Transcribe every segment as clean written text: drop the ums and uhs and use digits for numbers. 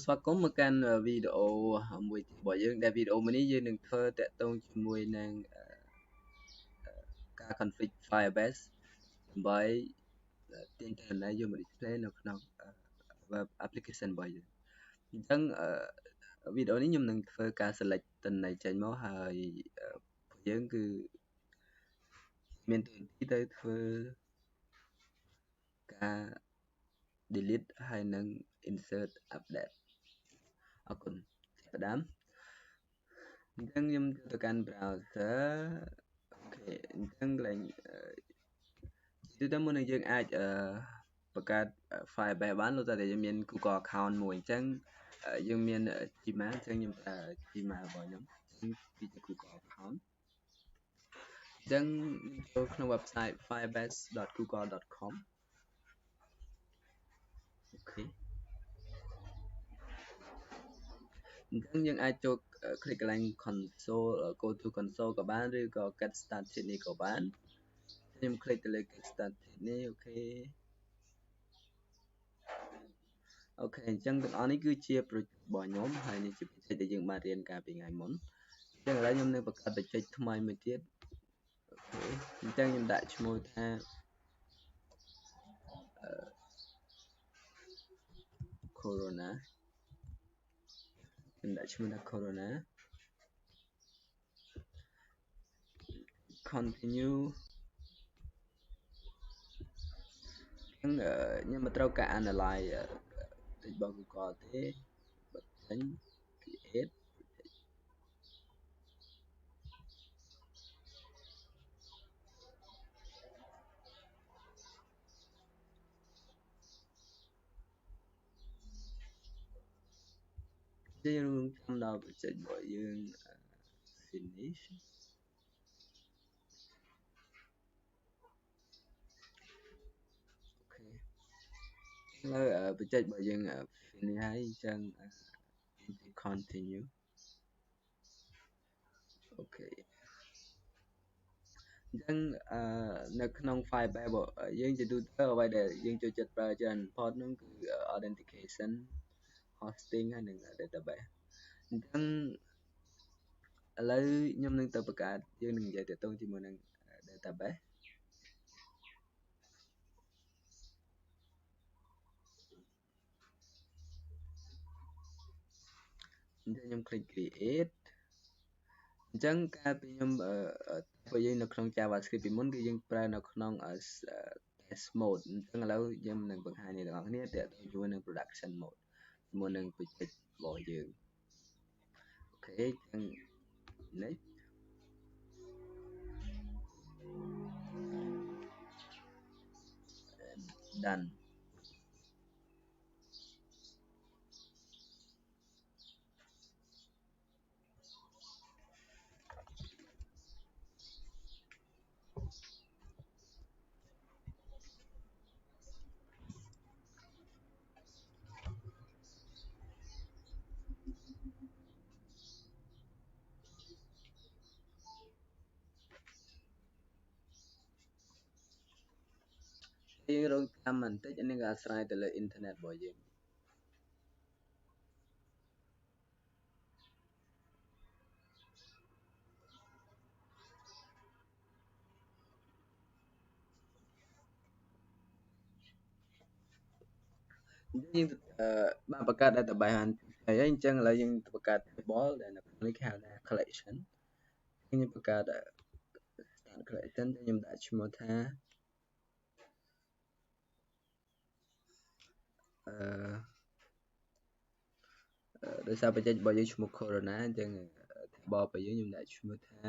ស្វាគមន៍មកកាន់វីដេអូមួយរបស់យើងដែលវីដេអូនេះយើងនឹងធ្វើតាក់ទងជាមួយនឹងការ config firebase ដើម្បីទាញទិន្នន័យយកមក display នៅក្នុង web application របស់យើងអញ្ចឹងវីដេអូនេះខ្ញុំនឹងធ្វើការ select ទិន្នន័យចេញមកហើយយើងគឺមានតួនាទីទៅធ្វើការ delete ហើយនឹង insert update អរគុណចាប់ផ្ដើមអញ្ចឹងខ្ញុំទៅកាន់ browser អូខេអញ្ចឹងកន្លែងទីទៅមុននឹងយើងអាចបង្កើត firebase បានលោកតែយើងមាន Google account មួយអញ្ចឹងយើងមាន Gmail អញ្ចឹងខ្ញុំប្រើ Gmail របស់ខ្ញុំអញ្ចឹងពី Google account អញ្ចឹងចូលក្នុង website firebase.google.com អូខេអញ្ចឹងយើងអាចចូល click កន្លែង console go to console ក៏បានឬក៏ get started នេះក៏បានខ្ញុំ click ទៅលើ get started នេះអូខេអញ្ចឹងទាំងអស់នេះគឺជា project របស់ខ្ញុំហើយនេះជា project ដែលយើងបានរៀនកាលពីថ្ងៃមុនអញ្ចឹងឥឡូវខ្ញុំនឹងបង្កើត project ថ្មីមួយទៀតអូខេអញ្ចឹងខ្ញុំដាក់ឈ្មោះថាcorona ខ្ញុំដាក់ឈ្មោះថា corona continue ខ្ញុំមិនត្រូវការ analyze របស់ Google ទេបិទចេញ create យើងចាំដល់ project របស់យើង finish អូខេឥឡូវ project របស់យើង finish ហើយអញ្ចឹង continue អូខេអញ្ចឹងនៅក្នុង firebase របស់យើងជាទូទៅអ្វីដែលយើងចូលចិត្តប្រើច្រើនបំផុតនោះគឺ authentication hosting ហើយនិង database អញ្ចឹងឥឡូវខ្ញុំនឹងទៅបង្កើតយើងនឹងនិយាយទៅជាមួយនឹង database អញ្ចឹងខ្ញុំ click create អញ្ចឹងកាលពីខ្ញុំធ្វើយើងនៅក្នុង JavaScript ពីមុនគឺយើងប្រើនៅក្នុង test mode អញ្ចឹងឥឡូវខ្ញុំនឹងបង្ហាញអ្នកទាំងអស់គ្នាតើទៅជាមួយនឹង production mode ជាមួយនឹង project របស់យើងអូខេអញ្ចឹង next done យើងរងចាំបន្តិចអានេះក៏អាស្រ័យទៅលើ internet របស់យើងយើងបានបង្កើត database ហើយអញ្ចឹងឥឡូវយើងបង្កើត table ដែលនៅក្នុងនេះគេហៅថា collection ខ្ញុំបង្កើត start collection ខ្ញុំដាក់ឈ្មោះថាដោយសារ project របស់យើងឈ្មោះ corona អញ្ចឹង table របស់យើងខ្ញុំដាក់ឈ្មោះថា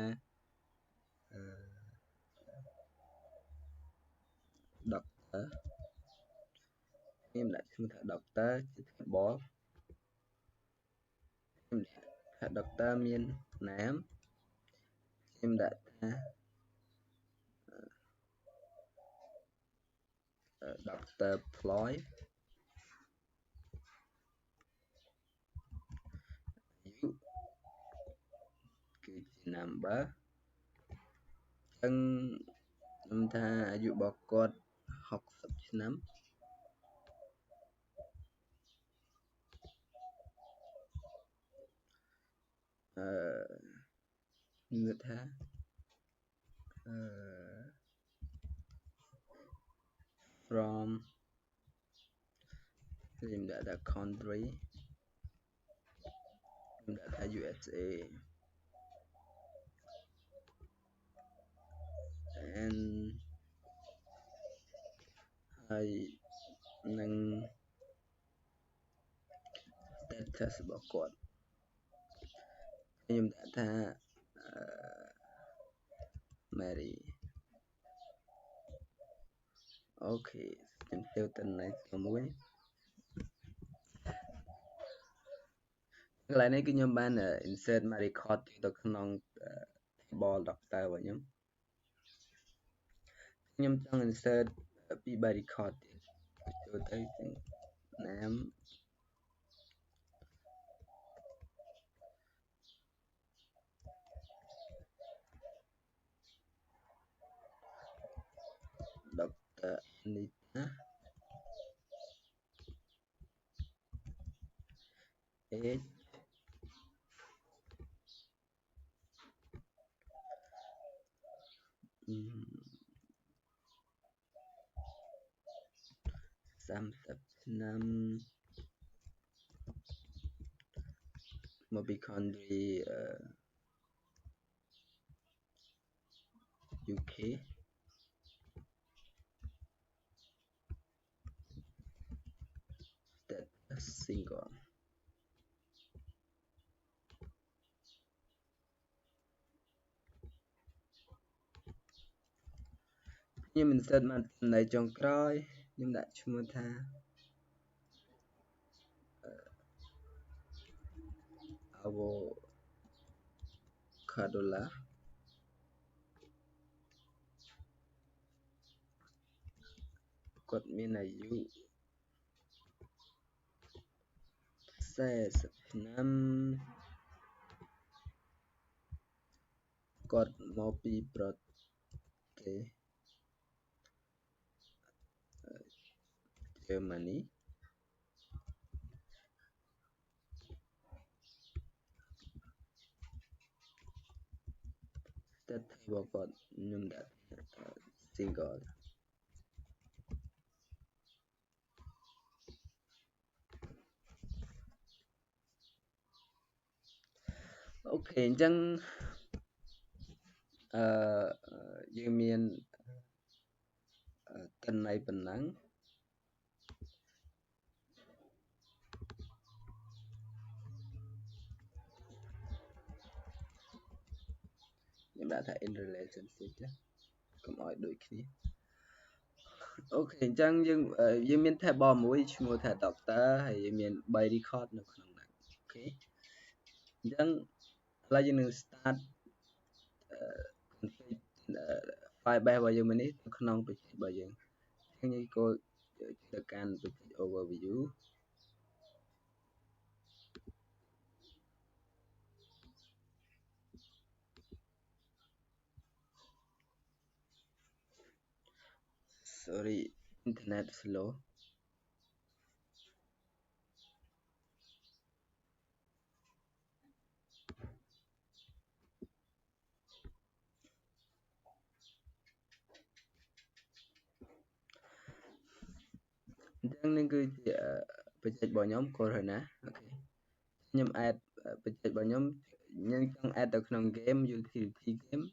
doctor ខ្ញុំដាក់ឈ្មោះថា doctor ជា table ខ្ញុំថា doctor មាននាមខ្ញុំដាក់ថា doctor ploy អាយុគឺជា number អញ្ចឹងខ្ញុំថាអាយុរបស់គាត់60ឆ្នាំ ngược ha from name data country name data USA and I nâng status bảo code name data Mary okay em theo tên này cho muối cái này cái nhóm ban insert mà record từក្នុងtable doctor vậy nhóm trong insertពីbài recordចូលទៅnam doctor Anita age 30 ឆ្នាំមកពី country UK status singleខ្ញុំ insert មកនៅចុងក្រោយខ្ញុំដាក់ឈ្មោះថាavocadoគាត់មានអាយុ40ឆ្នាំគាត់មកពីប្រទេស Germany status របស់គាត់ខ្ញុំដាក់ singleអូខេអញ្ចឹងយើងមានតិន័យប៉ុណ្ណឹងខ្ញុំដាក់ថា in relationship ចាកុំឲ្យដូចគ្នាអូខេអញ្ចឹងយើងមាន table មួយឈ្មោះថា doctor ហើយយើងមាន3 record នៅក្នុងហ្នឹងអូខេអញ្ចឹងឥឡូវយើងនឹង start config firebase របស់យើងនេះនៅក្នុង project របស់យើងអញ្ចឹងយើងចូលទៅកាន់ project overview sorry internet slowអញ្ចឹងនេះគឺជា project របស់ខ្ញុំ Corona អូខេខ្ញុំ add project របស់ខ្ញុំចង់ add ទៅក្នុង game utility game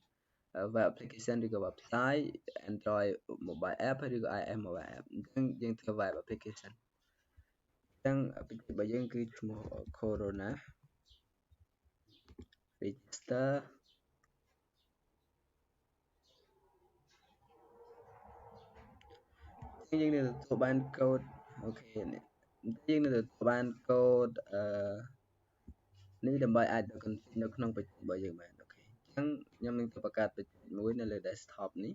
web application ឬក៏ website Android mobile app ឬក៏ iOS mobile app អញ្ចឹងយើងធ្វើ web application អញ្ចឹង project របស់យើងគឺឈ្មោះ Corona registerយើងនឹងទទួលបាន code អូខេយើងនឹងទទួលបាន code នេះដើម្បីអាចទៅ config នៅក្នុង project របស់យើងបានអូខេអញ្ចឹងខ្ញុំនឹងបង្កើត project មួយនៅលើ desktop នេះ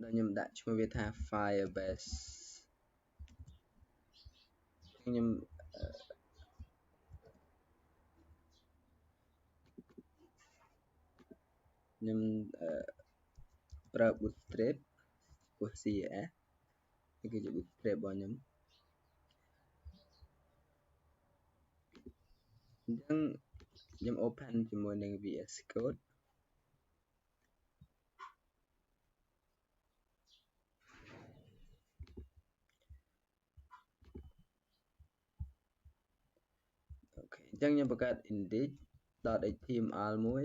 ដែលខ្ញុំដាក់ឈ្មោះវាថា firebase ខ្ញុំប្រើ bootstrap ពោះ CSS នេះគឺជា bootstrap របស់ខ្ញុំអញ្ចឹង ខ្ញុំ open ជាមួយនឹង VS Code អូខេអញ្ចឹងខ្ញុំបង្កើត index.html មួយ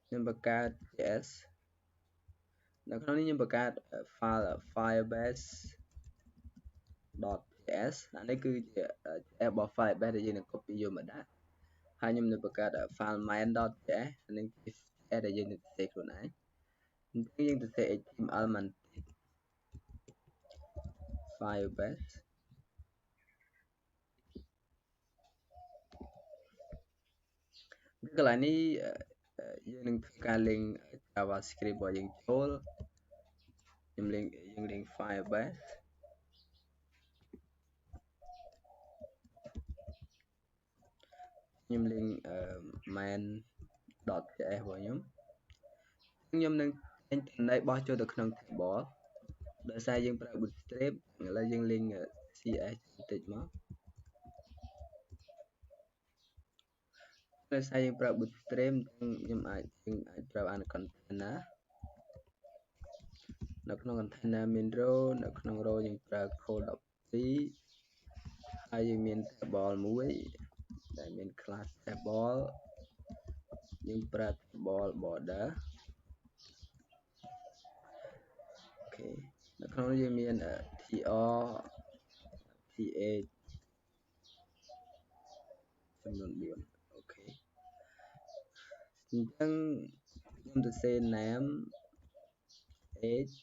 ខ្ញុំបង្កើត JS នៅក្នុងនេះខ្ញុំបង្កើត file firebase .js អានេះគឺជា របស់ firebase ដែលយើងនឹង copy យកមកដាក់ហើយខ្ញុំនឹងបង្កើត file main.js អានេះជា JS ដែលយើងនឹងសរសេរខ្លួនឯងអញ្ចឹងយើងសរសេរ HTML មិនតិច firebase កន្លែងនេះយើងនឹងធ្វើការលេង JavaScript របស់យើងចូលយើងលេង firebase ខ្ញុំលេង main.js របស់ខ្ញុំនឹងចេញតំណែងបោះចូលទៅក្នុង table ដោយសារយើងប្រើ bootstrap ឥឡូវយើងលេង CS បន្តិចមកដោយសារយើងប្រើ bootstrap ខ្ញុំអាចប្រើបាន container នៅក្នុង container មាន row នៅក្នុង row យើងប្រើ col12 ហើយយើងមាន table មួយដែលមាន class table យើងប្រើ table border អូខេនៅក្នុងនេះយើងមាន tr th ចំនួន4អូខេអញ្ចឹងខ្ញុំទៅសេ name age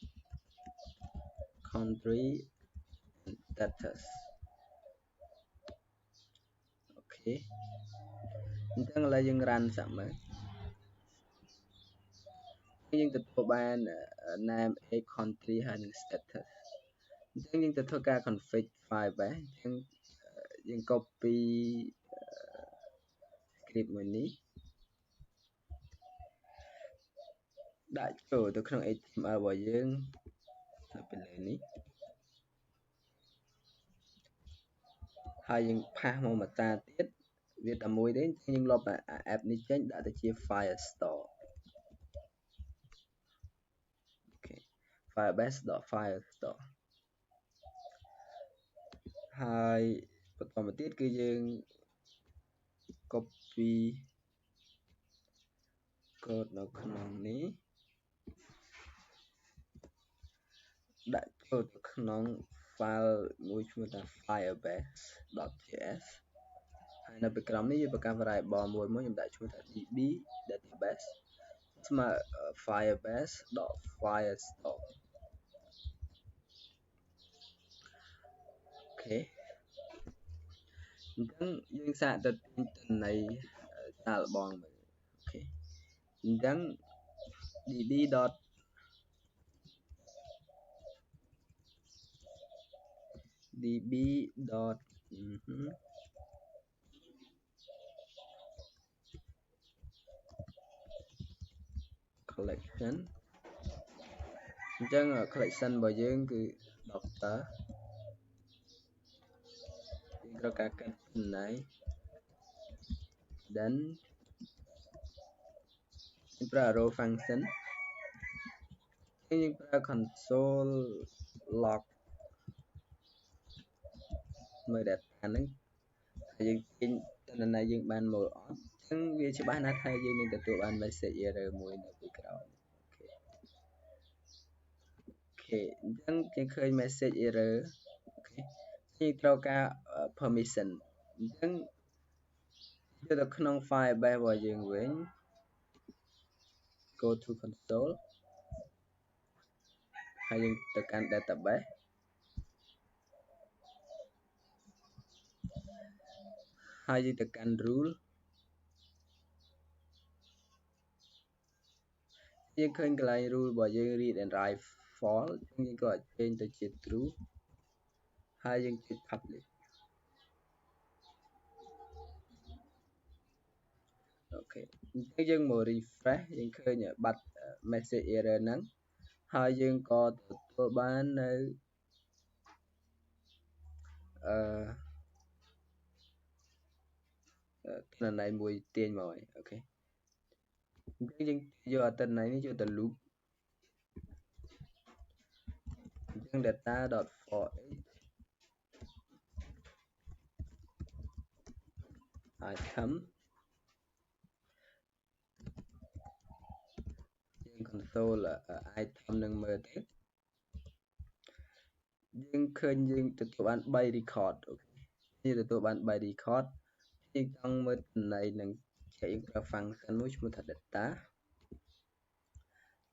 country and status អូខេអញ្ចឹងឥឡូវយើង run សាក់មើលយើងទទួលបាន name age country ហើយនិង status អញ្ចឹងយើងទៅធ្វើការ config firebase អញ្ចឹងយើង copy script មួយនេះដាក់ចូលទៅក្នុង HTML របស់យើងនៅពេលលើនេះហើយយើងផាសមកមកតាទៀតវាតែមួយទេយើងលុប app នេះចេញដាក់ទៅជា firestore អូខេ firebase.firestore ហើយបន្តមកទៀតគឺយើង copy code នៅក្នុងនេះដាក់ចូលទៅក្នុង file មួយឈ្មោះថា firebase.js ហើយនៅពីក្រោមនេះយើងបង្កើត variable មួយខ្ញុំដាក់ឈ្មោះថា db database ស្មើ firebase.firestore អូខេអញ្ចឹងយើងសាកទៅទិញតំណែងសាកល្បងមើលអូខេអញ្ចឹង db. collection អញ្ចឹង collection របស់យើងគឺ doctor យើងត្រូវការកាត់ចំណៃ then យើងប្រើ arrow function យើងប្រើ console log មើល data ហ្នឹងហើយយើងទាញតំណែងយើងបានមើលអត់អញ្ចឹងវាច្បាស់ណាស់ថាយើងនឹងទទួលបាន message error មួយនៅពីក្រោយអូខេអញ្ចឹងយើងឃើញ message error អូខេយើងត្រូវការ permission អញ្ចឹងចូលទៅក្នុង firebase របស់យើងវិញ go to console ហើយយើងទៅកាន់ database ហើយយើងទៅកាន់ rule យើងឃើញកន្លែង rule របស់យើង read and write false យើងក៏អាចchange ទៅជា true ហើយយើងចុច publish អូខេអញ្ចឹងយើងមក refresh យើងឃើញបាត់ message error ហ្នឹងហើយយើងក៏ទទួលបាននៅ tên này mùi tiền mồi ok nhưng vô tên này nó vô tên loop nhưng data dot for item nhưng console là item nâng mơ tết nhưng khơi nhưng từ tụi bạn bay record như từ tụi bạn bay record nhưng trong mơ này nâng chạy ra function which một thật data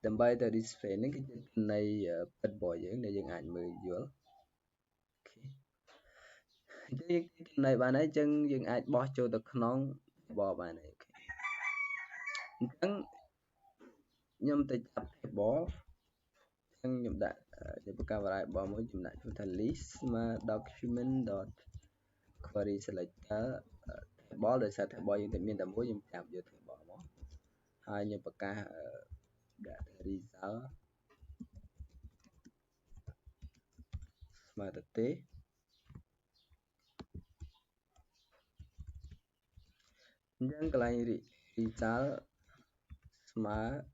đầm bay từ display những cái này bật bỏ dưỡng để dừng ảnh mười giữa cái này bạn ấy chân dừng ảnh bỏ cho được non bỏ bạn này chẳng nhâm tới chập bỏ chẳng nhâm đại để bật vào lại bỏ mỗi nhâm đại chúng ta list mà document dot query selector bỏ đời sao thẻ bỏ những tự nhiên tầm mỗi nhâm chạm vô thẻ bỏ hai nhâm bật ca đã result mà thực tế yang cái result smart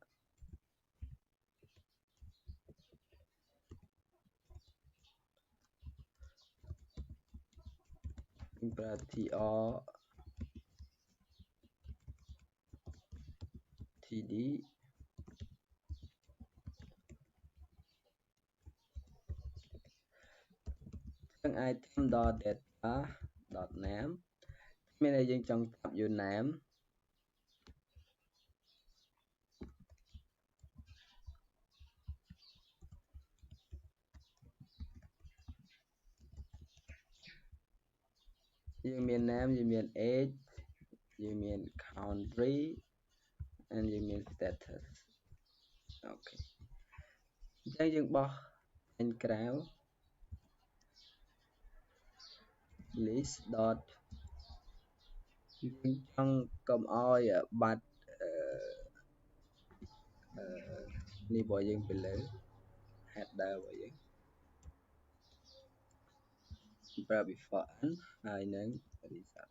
berarti o td yang item dot data dot name bên đây dân trong tập vô name dương miền nam dương miền age dương miền country and dương miền status ok chẳng dương bỏ anh kéo list dot dương trong cầm oi bật ni bỏ dương below header bỏ dương before and hai nâng result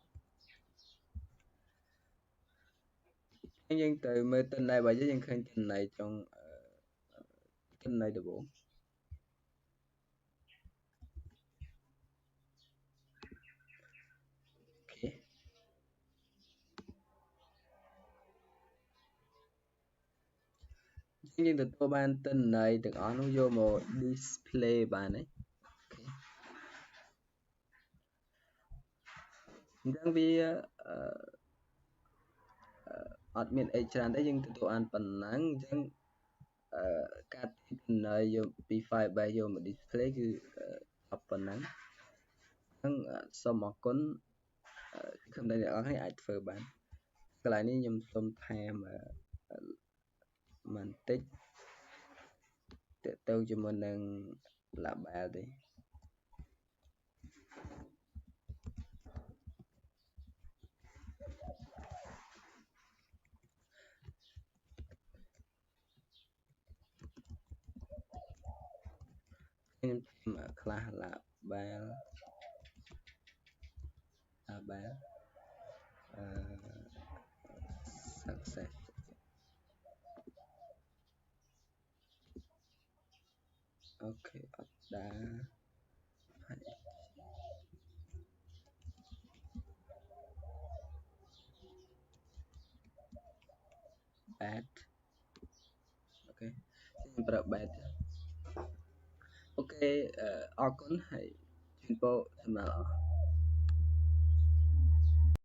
nhưng từ mê tin này bài với những khen tin này trong tin này được bốn ok nhưng từ tôi ban tin này được nó vô một display bài này chẳng vì admin agent đấy nhưng tụi anh phần nắng chẳng các tin này vô firebase vô một display cứ phần nắng chẳng sau một con không đây là thấy ai phơi bán cái lại ní nhầm xong tham mình tích tôi cho mình đang làm bài đi mà class là bài success ok đã bad ok xin bật bad ok con hãy chuyển bộ mà